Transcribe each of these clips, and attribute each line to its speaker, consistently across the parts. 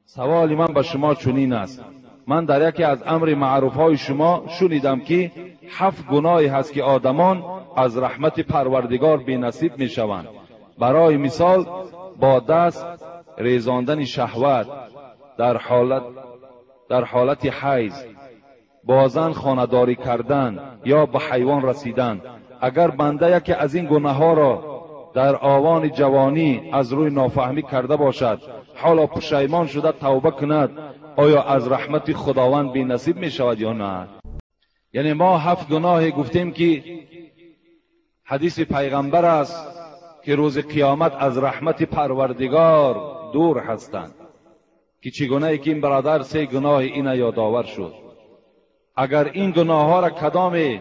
Speaker 1: سوال من به شما چنین است: من در یکی از امر معروف های شما شنیدم که 7 گناهی هست که آدمان از رحمت پروردگار بی نصیب می شوند. برای مثال با دست ریزاندن شهوت در حالت حیض، با زن خانه‌داری کردن یا به حیوان رسیدن. اگر بنده یکی از این گناه ها را در آوان جوانی از روی نافهمی کرده باشد، حالا پشیمان شده توبه کند، آیا از رحمت خداوند بی نصیب می شود یا نه؟ یعنی ما 7 گناه گفتیم که حدیث پیغمبر است که روز قیامت از رحمت پروردگار دور هستند. که چگونه که این برادر 3 گناه این یادآور شد. اگر این گناه ها را کدام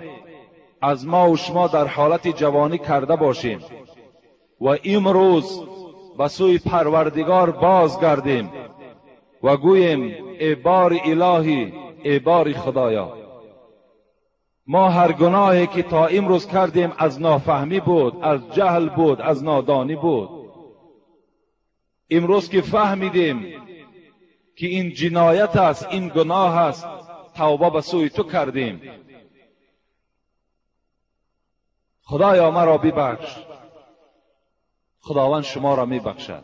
Speaker 1: از ما و شما در حالت جوانی کرده باشیم و امروز به سوی پروردگار بازگردیم و گوییم ای بار الهی، ای بار خدایا، ما هر گناهی که تا امروز کردیم از نافهمی بود، از جهل بود، از نادانی بود، امروز که فهمیدیم که این جنایت است، این گناه است، توبه به سوی تو کردیم. خدایا مرا ببخش. خداوند شما را میبخشد.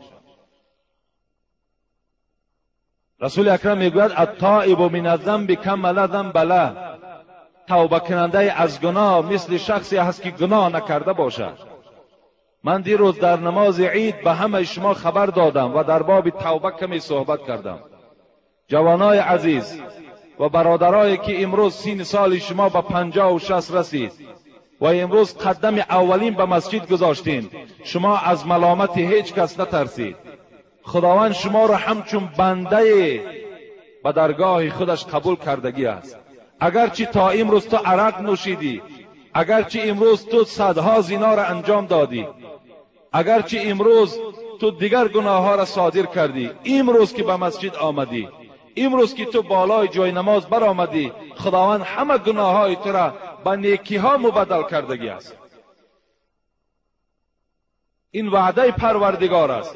Speaker 1: رسول اکرم میگوید التائب من الذنب کمن ذنب له. توبه کننده از گناه مثل شخصی هست که گناه نکرده باشد. من دیروز در نماز عید به همه شما خبر دادم و در باب توبه کمی صحبت کردم. جوانای عزیز و برادرایی که امروز سین سال شما به 50 و 60 رسید و امروز قدم اولین به مسجد گذاشتین، شما از ملامت هیچ کس نترسید. خداوند شما را همچون بنده به درگاه خودش قبول کردگی است. اگرچه تا امروز تو عرق نوشیدی، اگرچه امروز تو صدها زنا را انجام دادی، اگرچه امروز تو دیگر گناه ها را صادر کردی، امروز که به مسجد آمدی، امروز که تو بالای جای نماز بر آمدی، خداوند همه گناه های تو را به نیکی ها مبدل کردگی است. این وعده پروردگار است.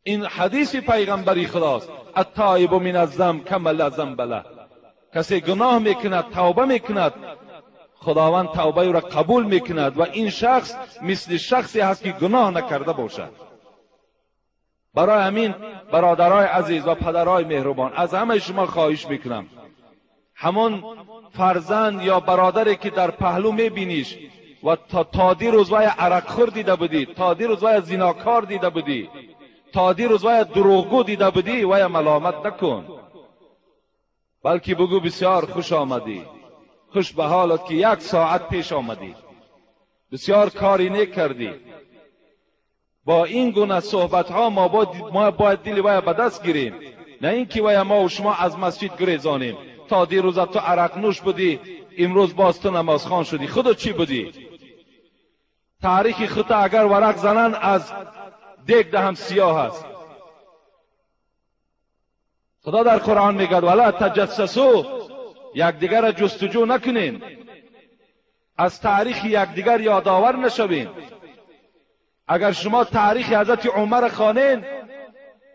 Speaker 1: این حدیث پیغمبری خداست. التائب من الذنب کمن لا ذنب له. کسی گناه میکند، توبه میکند، خداوند توبه او را قبول میکند و این شخص مثل شخصی هست که گناه نکرده باشد. برای همین برادرای عزیز و پدرای مهربان، از همه شما خواهش میکنم، همون فرزند یا برادری که در پهلو میبینیش و تا دیروز وای عرق خور دیده بودی، تا دیروز وای زناکار دیده بودی، تا دیروز وای دروغگو دیده بودی، وای ملامت نکن، بلکه بگو بسیار خوش آمدی، خوش به حالت که 1 ساعت پیش آمدی، بسیار کاری نیک کردی. با این گونه صحبت ها ما باید دل وای به دست گیریم، نه اینکه وای ما و شما از مسجد گریزانیم. تا دیروز تو عرق نوش بودی، امروز باز تو نماز خوان شدی. خودت چی بودی؟ تاریخ خودت اگر ورق زنن از دیگ دهم سیاه است. خدا در قرآن میگه ولا تجسسوا، یکدیگر را جستجو نکنین، از تاریخ یکدیگر یادآور نشوین. اگر شما تاریخ حضرت عمر خوانین،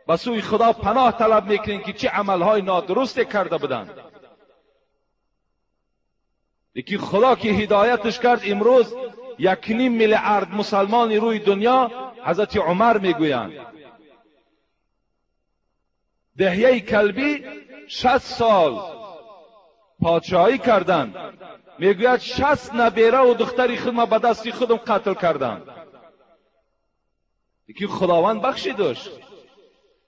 Speaker 1: به سوی خدا پناه طلب میکنین که چه عملهای نادرست کرده بودند. لیکن خدا که هدایتش کرد، امروز 1.5 میلیارد مسلمان روی دنیا حضرت عمر میگویند. دحیه کلبی 60 سال پادشاهی کردند، میگوید 60 نبیره و دختری خودم به دستی خودم قتل کردند. لیکن خداوند بخشیدش.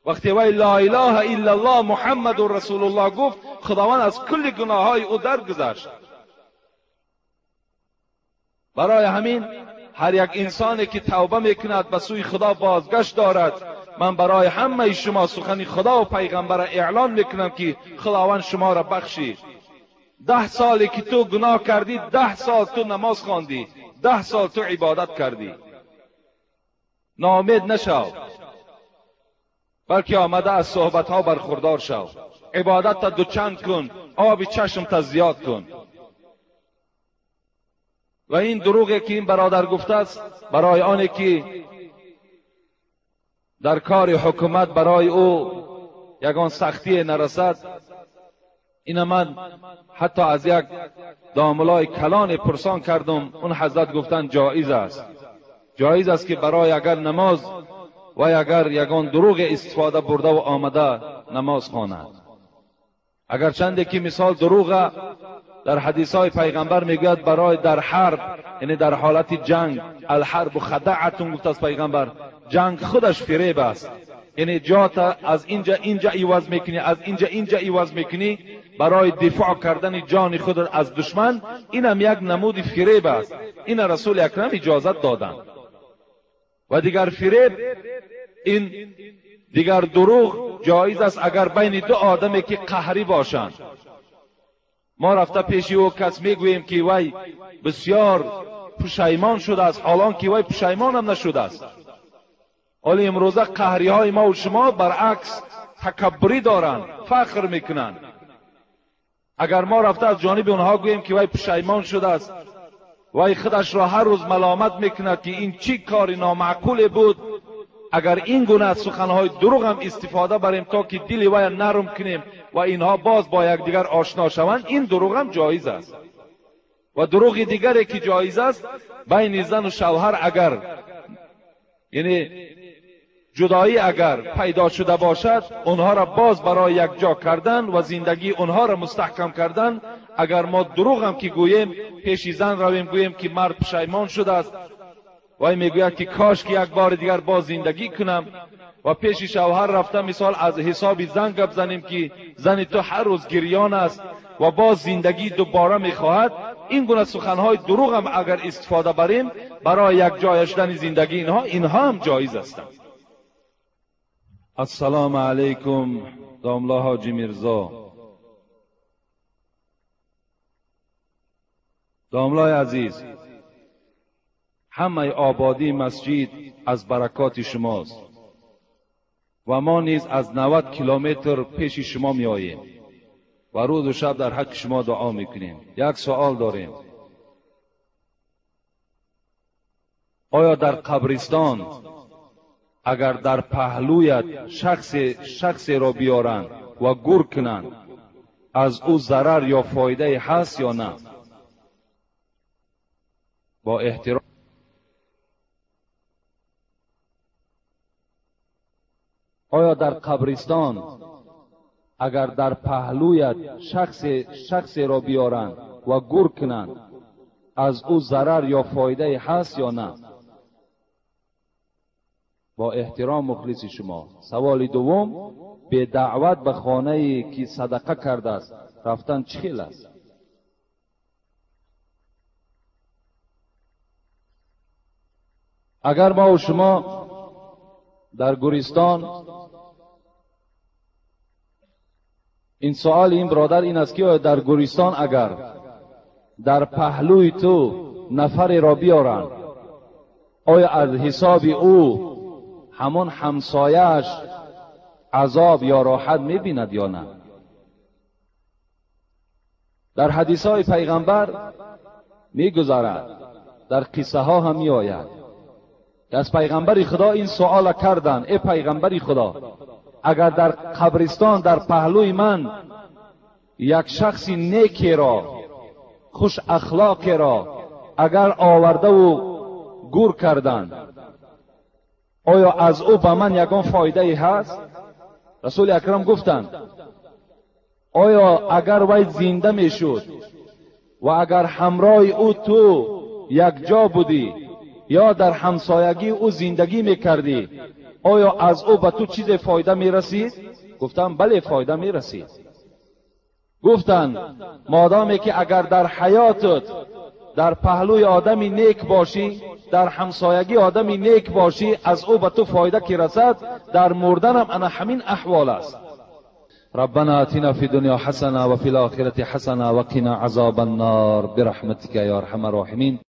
Speaker 1: وقتی وی لا اله الا الله محمد رسول الله گفت، خداوند از کل گناه های او درگذشت. برای همین هر یک انسانی که توبه میکند به سوی خدا بازگشت دارد. من برای همه شما سخن خدا و پیغمبر اعلان میکنم که خداوند شما را بخشید. 10 سالی که تو گناه کردی، 10 سال تو نماز خواندی، 10 سال تو عبادت کردی. ناامید نشو، بلکه آمده از صحبت ها برخوردار شو. عبادت تا 2 چند کن، آب چشم تا زیاد کن. و این دروغی که این برادر گفته است، برای آنی که در کار حکومت برای او یگان سختی نرسد، این من حتی از یک داملای کلان پرسان کردم، اون حضرت گفتن جایز است، جایز است که برای اگر نماز و اگر یگان دروغ استفاده برده و آمده نماز خواند. اگر چنده که مثال دروغ در حدیث های پیغمبر میگوید برای در حرب، یعنی در حالت جنگ، الحرب خدعتون گفت از پیغمبر، جنگ خودش فریب است، یعنی جاتا از اینجا ایواز میکنی، از اینجا ایواز میکنی برای دفاع کردن جان خود از دشمن. این هم یک نمود فریب است، این رسول اکرم اجازت دادند. و دیگر فریب، این دیگر دروغ جایز است اگر بین دو آدمی که قهری باشند. ما رفته پیش او کس میگوییم که وی بسیار پشیمان شده است، حالان که وی پشیمان هم نشده است. ولی امروزه قهری های ما و شما برعکس تکبری دارند، فخر میکنند. اگر ما رفته از جانب اونها گوییم که وی پشیمان شده است، وی خودش را هر روز ملامت میکند که این چی کاری نامعقول بود، اگر این گونه از سخنهای دروغ هم استفاده بریم تا که دل وی نرم کنیم و اینها باز با یکدیگر آشنا شوند، این دروغ هم جایز است. و دروغ دیگری که جایز است بین زن و شوهر، اگر یعنی جدایی اگر پیدا شده باشد، اونها را باز برای یک جا کردن و زندگی اونها را مستحکم کردن. اگر ما دروغ هم که گوییم، پیش زن رویم گوییم که مرد پشیمان شده است و این میگوید که کاش که یک بار دیگر باز زندگی کنم، و پیش شوهر رفته مثال از حساب زن گپ زنیم که زن تو هر روز گریان است و باز زندگی دوباره میخواهد. این گونه سخنهای دروغ هم اگر استفاده بریم برای یک جای شدن زندگی اینها هم جایز است. السلام علیکم داملا حاجی میرزا. داملای عزیز، همه آبادی مسجد از برکات شماست و ما نیز از 90 کیلومتر پیش شما می آییم و روز و شب در حق شما دعا میکنیم. یک سوال داریم، آیا در قبرستان اگر در پهلویت شخصی را بیارند و گور کنند، از او ضرر یا فایده هست یا نه؟ با احترام. آیا در قبرستان اگر در پهلویت شخصی را بیارند و گور کنند، از او ضرر یا فایده هست یا نه؟ با احترام مخلص شما. سوال دوم، به دعوت به خانه‌ای که صدقه کرده است رفتن چه خیل است؟ اگر ما و شما در گورستان، این سوال این برادر این است که در گورستان اگر در پهلوی تو نفر را بیارند، آیا از حساب او همون همسایش عذاب یا راحت میبیند یا نه؟ در حدیث های پیغمبر میگذارد، در قصه ها هم میآید که از پیغمبر خدا این سوال کردند: ای پیغمبر خدا، اگر در قبرستان در پهلوی من یک شخص نیکی را، خوش اخلاقی را اگر آورده و گور کردند، آیا از او به من یگان فایده هست؟ رسول اکرم گفتند آیا اگر وی زنده میشد و اگر همراه او تو یک جا بودی یا در همسایگی او زندگی میکردی، آیا از او به تو چیز فایده میرسید؟ گفتم بله فایده میرسید. گفتند مادامی که اگر در حیاتت در پهلوی آدمی نیک باشی، در همسایگی آدمی نیک باشی، از او به تو فایده که رسد، در مردن هم انا همین احوال است. ربنا آتنا فی الدنیا حسنه و فی الاخره حسنه و قنا عذاب النار برحمتک یا ارحم الراحمین.